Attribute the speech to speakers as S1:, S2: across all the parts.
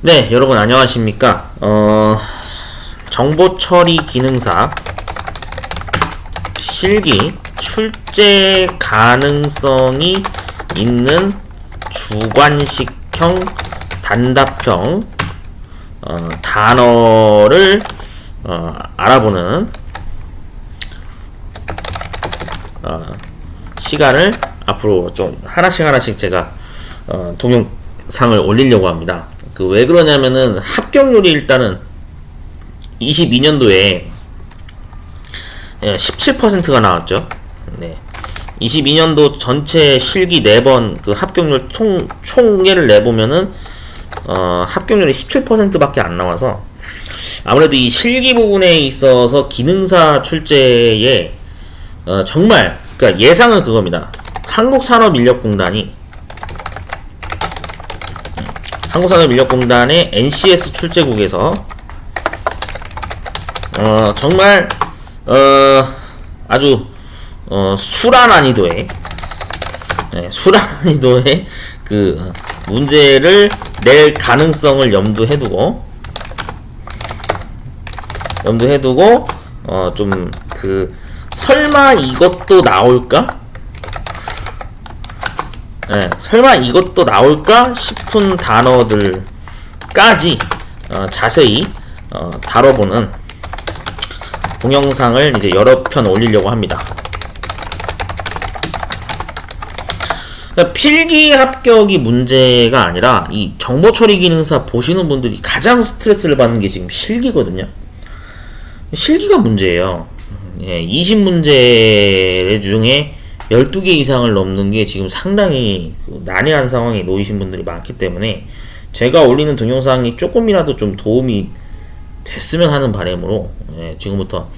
S1: 네, 여러분 안녕하십니까? 정보 처리 기능사 실기 출제 가능성이 있는 주관식형 단답형 단어를 알아보는 시간을 앞으로 좀 하나씩 제가 동영상을 올리려고 합니다. 왜 그러냐면은 합격률이 일단은 22년도에 17%가 나왔죠. 네. 22년도 전체 실기 4번 그 합격률 총계를 내보면은 합격률이 17%밖에 안 나와서 아무래도 이 실기 부분에 있어서 기능사 출제에 정말 그러니까 예상은 그겁니다. 한국산업인력공단의 NCS 출제국에서 정말 아주 수란 난이도의 그 문제를 낼 가능성을 염두해 두고 좀 그 설마 이것도 나올까? 설마 이것도 나올까 싶은 단어들까지 자세히 다뤄보는 동영상을 이제 여러 편 올리려고 합니다. 그러니까 필기 합격이 문제가 아니라 이 정보 처리 기능사 보시는 분들이 가장 스트레스를 받는 게 지금 실기거든요. 실기가 문제예요. 20문제 중에 12개 이상을 넘는 게 지금 상당히 난해한 상황에 놓이신 분들이 많기 때문에 제가 올리는 동영상이 조금이라도 좀 도움이 됐으면 하는 바람으로 지금부터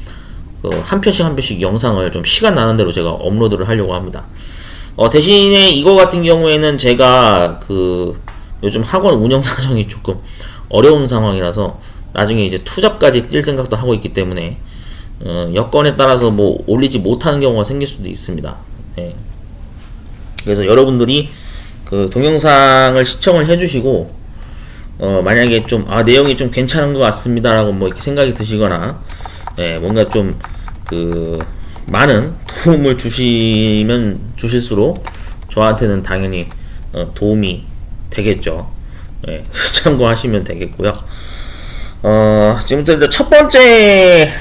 S1: 한 편씩 영상을 좀 시간 나는 대로 제가 업로드를 하려고 합니다. 대신에 이거 같은 경우에는 제가 요즘 학원 운영 사정이 조금 어려운 상황이라서 나중에 이제 투잡까지 뛸 생각도 하고 있기 때문에 여건에 따라서 뭐 올리지 못하는 경우가 생길 수도 있습니다. 그래서 여러분들이 그 동영상을 시청을 해주시고 만약에 좀 내용이 좀 괜찮은 것 같습니다라고 뭐 이렇게 생각이 드시거나 뭔가 좀 많은 도움을 주실수록 저한테는 당연히 도움이 되겠죠. 참고하시면 되겠고요. 지금부터 일단 첫 번째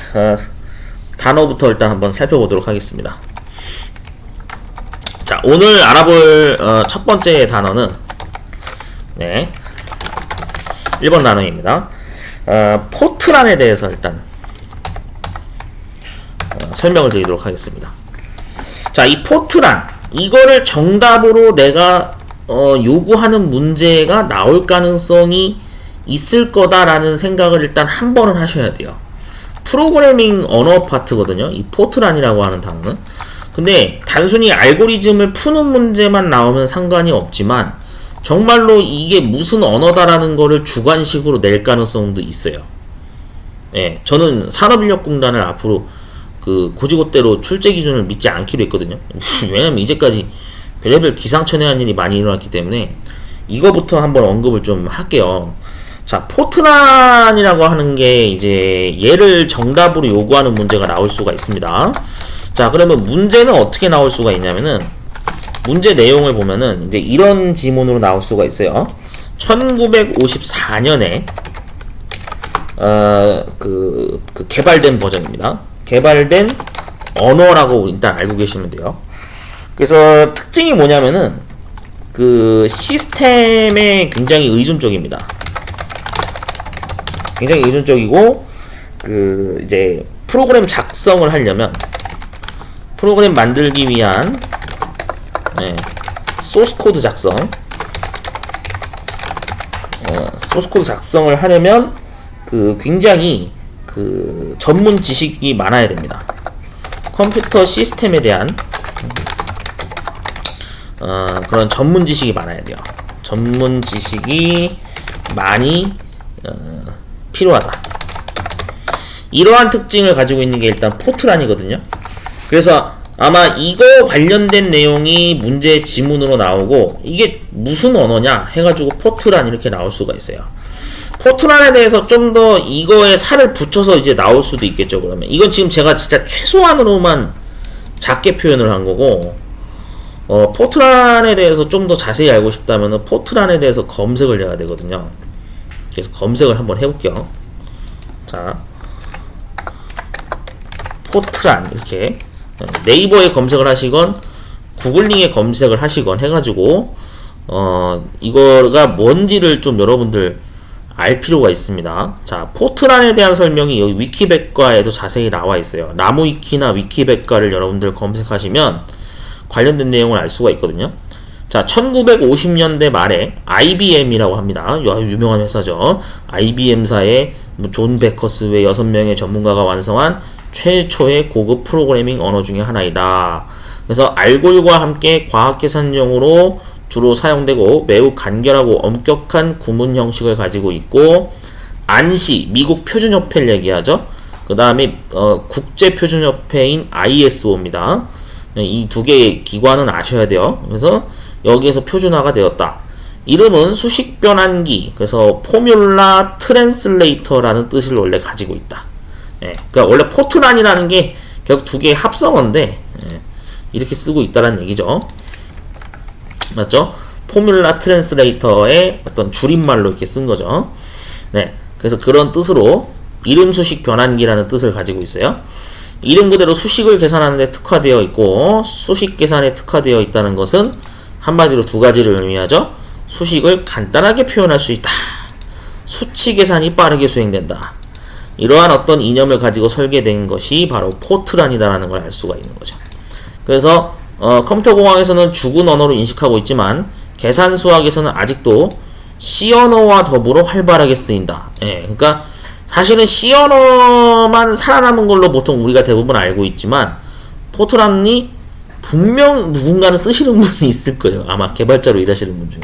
S1: 단어부터 일단 한번 살펴보도록 하겠습니다. 자, 오늘 알아볼 첫 번째 단어는 1번 단어입니다. 포트란에 대해서 일단 설명을 드리도록 하겠습니다. 자, 이 포트란 이거를 정답으로 내가 요구하는 문제가 나올 가능성이 있을 거다라는 생각을 일단 한 번은 하셔야 돼요. 프로그래밍 언어 파트거든요. 이 포트란이라고 하는 단어는. 근데 단순히 알고리즘을 푸는 문제만 나오면 상관이 없지만 정말로 이게 무슨 언어다라는 거를 주관식으로 낼 가능성도 있어요. 저는 산업인력공단을 앞으로 고지고대로 출제 기준을 믿지 않기로 했거든요. 왜냐면 이제까지 별의별 기상천외한 일이 많이 일어났기 때문에 이거부터 한번 언급을 좀 할게요. 자, 포트란이라고 하는 게 이제 얘를 정답으로 요구하는 문제가 나올 수가 있습니다. 자, 그러면 문제는 어떻게 나올 수가 있냐면은 문제 내용을 보면은 이제 이런 지문으로 나올 수가 있어요. 1954년에 개발된 버전입니다. 개발된 언어라고 일단 알고 계시면 돼요. 그래서 특징이 뭐냐면은 시스템에 굉장히 의존적입니다. 굉장히 의존적이고 이제 프로그램 작성을 하려면 프로그램 만들기 위한 소스코드 작성을 하려면 굉장히 전문 지식이 많아야 됩니다. 컴퓨터 시스템에 대한 그런 전문 지식이 많아야 돼요. 전문 지식이 많이 필요하다. 이러한 특징을 가지고 있는 게 일단 포트란이거든요. 그래서 아마 이거 관련된 내용이 문제 지문으로 나오고 이게 무슨 언어냐 해가지고 포트란 이렇게 나올 수가 있어요. 포트란에 대해서 좀 더 이거에 살을 붙여서 이제 나올 수도 있겠죠. 그러면 이건 지금 제가 진짜 최소한으로만 작게 표현을 한 거고, 포트란에 대해서 좀 더 자세히 알고 싶다면 포트란에 대해서 검색을 해야 되거든요. 그래서 검색을 한번 해볼게요. 자, 포트란 이렇게 네이버에 검색을 하시건 구글링에 검색을 하시건 해가지고 이거가 뭔지를 좀 여러분들 알 필요가 있습니다. 자, 포트란에 대한 설명이 여기 위키백과에도 자세히 나와 있어요. 나무위키나 위키백과를 여러분들 검색하시면 관련된 내용을 알 수가 있거든요. 자, 1950년대 말에 IBM이라고 합니다. 유명한 회사죠. IBM사의 존 베커스 외 6명의 전문가가 완성한 최초의 고급 프로그래밍 언어 중에 하나이다. 그래서 알골과 함께 과학계산용으로 주로 사용되고 매우 간결하고 엄격한 구문 형식을 가지고 있고, 안시, 미국 표준협회를 얘기하죠. 그 다음에 국제표준협회인 ISO입니다. 이 두 개의 기관은 아셔야 돼요. 그래서 여기에서 표준화가 되었다. 이름은 수식 변환기, 그래서 포뮬라 트랜슬레이터라는 뜻을 원래 가지고 있다. 그러니까 원래 포트란이라는 게 결국 두 개의 합성어인데 이렇게 쓰고 있다는 얘기죠. 맞죠? 포뮬라 트랜슬레이터의 어떤 줄임말로 이렇게 쓴 거죠. 네, 그래서 그런 뜻으로 이름 수식 변환기라는 뜻을 가지고 있어요. 이름 그대로 수식을 계산하는 데 특화되어 있고, 수식 계산에 특화되어 있다는 것은 한마디로 두 가지를 의미하죠. 수식을 간단하게 표현할 수 있다. 수치 계산이 빠르게 수행된다. 이러한 어떤 이념을 가지고 설계된 것이 바로 포트란이다라는 걸 알 수가 있는 거죠. 그래서 컴퓨터 공학에서는 죽은 언어로 인식하고 있지만 계산 수학에서는 아직도 C 언어와 더불어 활발하게 쓰인다. 그러니까 사실은 C 언어만 살아남은 걸로 보통 우리가 대부분 알고 있지만 포트란이 분명 누군가는 쓰시는 분이 있을 거예요. 아마 개발자로 일하시는 분 중에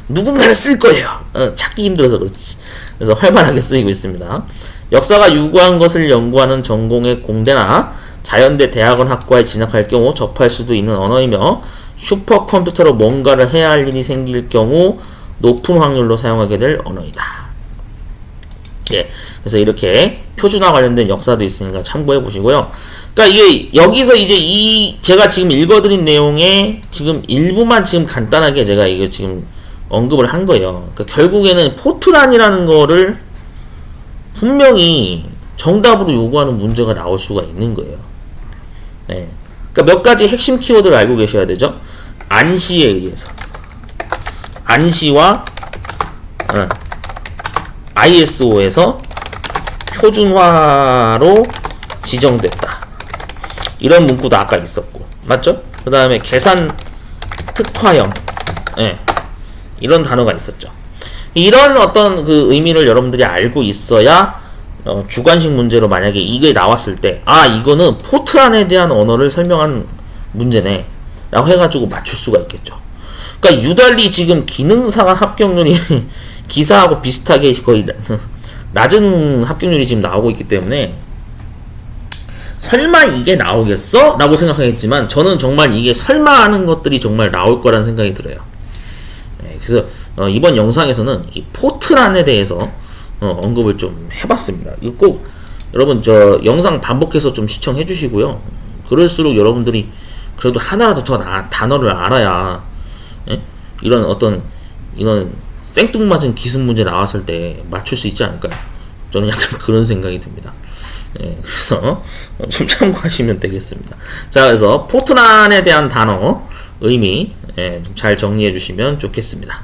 S1: 누군가는 쓸 거예요. 찾기 힘들어서 그렇지. 그래서 활발하게 쓰이고 있습니다. 역사가 유구한 것을 연구하는 전공의 공대나 자연대 대학원 학과에 진학할 경우 접할 수도 있는 언어이며, 슈퍼컴퓨터로 뭔가를 해야 할 일이 생길 경우 높은 확률로 사용하게 될 언어이다. 그래서 이렇게 표준화 관련된 역사도 있으니까 참고해 보시고요. 그러니까 이게 여기서 이제 제가 지금 읽어드린 내용의 지금 일부만 지금 간단하게 제가 이거 지금 언급을 한 거예요. 그러니까 결국에는 포트란이라는 거를 분명히 정답으로 요구하는 문제가 나올 수가 있는 거예요. 그러니까 몇 가지 핵심 키워드를 알고 계셔야 되죠. 안시에 의해서, 안시와 ISO에서 표준화로 지정됐다. 이런 문구도 아까 있었고, 맞죠? 그 다음에 계산 특화형, 이런 단어가 있었죠. 이런 어떤 그 의미를 여러분들이 알고 있어야 주관식 문제로 만약에 이게 나왔을 때, 이거는 포트란에 대한 언어를 설명한 문제네 라고 해가지고 맞출 수가 있겠죠. 그러니까 유달리 지금 기능사 합격률이 기사하고 비슷하게 거의 낮은 합격률이 지금 나오고 있기 때문에 설마 이게 나오겠어? 라고 생각하겠지만 저는 정말 이게 설마 하는 것들이 정말 나올 거라는 생각이 들어요. 그래서 이번 영상에서는 이 포트란에 대해서 언급을 좀 해봤습니다. 이거 꼭 여러분 저 영상 반복해서 좀 시청해 주시고요. 그럴수록 여러분들이 그래도 하나라도 더 단어를 알아야 이런 어떤 이런 생뚱맞은 기술 문제 나왔을 때 맞출 수 있지 않을까요? 저는 약간 그런 생각이 듭니다. 그래서 좀 참고하시면 되겠습니다. 자, 그래서 포트란에 대한 단어 의미 좀 잘 정리해 주시면 좋겠습니다.